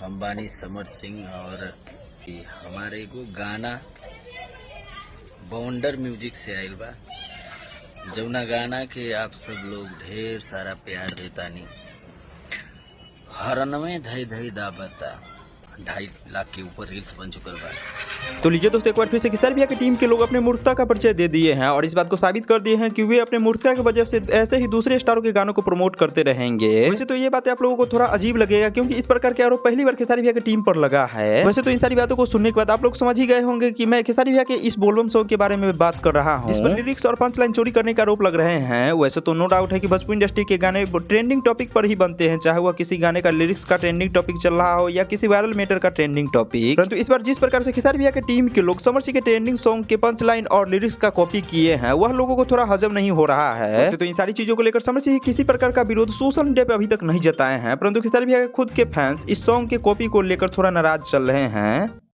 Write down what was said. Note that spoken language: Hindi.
हम बानी समर सिंह और हमारे को गाना बाउंडर म्यूजिक से आयल बा, जौना गाना के आप सब लोग ढेर सारा प्यार देतानी। हरनवे धई धई दाबता 2.5 लाख के ऊपर रील्स बन चुकल बा। तो लीजिए दोस्तों, एक बार फिर से किसार भैया की टीम के लोग अपने मूर्खता का परिचय दे दिए हैं और इस बात को साबित कर दिए हैं कि वे अपने मूर्खता की वजह से ऐसे ही दूसरे स्टारों के गानों को प्रमोट करते रहेंगे। वैसे तो ये बातें आप लोगों को थोड़ा अजीब लगेगा, क्योंकि इस प्रकार के आरोप पहली बार खेसारी भैया की टीम पर लगा है। वैसे तो इन सारी बातों को सुनने के बाद आप लोग समझ ही गए होंगे कि मैं खेसारी भैया के इस बोलबम सॉन्ग के बारे में बात कर रहा हूँ, जिस पर लिरिक्स और पंच लाइन चोरी करने का आरोप लग रहे हैं। वैसे तो नो डाउट है कि भोजपुरी इंडस्ट्री के गाने ट्रेंडिंग टॉपिक पर ही बनते हैं, चाहे वह किसी गाने का लिरिक्स का ट्रेंडिंग टॉपिक चल रहा हो या किसी वायरल मैटर का ट्रेंडिंग टॉपिक। परंतु इस बार जिस प्रकार से खेसारी भैया के टीम के लोग समर सिंह के ट्रेंडिंग सॉन्ग के पंच लाइन और लिरिक्स का कॉपी किए हैं, वह लोगों को थोड़ा हजम नहीं हो रहा है। वैसे तो इन सारी चीजों को लेकर समर सिंह किसी प्रकार का विरोध सोशल मीडिया पे अभी तक नहीं जताए हैं, परंतु खेसारी भैया के खुद के फैंस इस सॉन्ग के कॉपी को लेकर थोड़ा नाराज चल रहे हैं।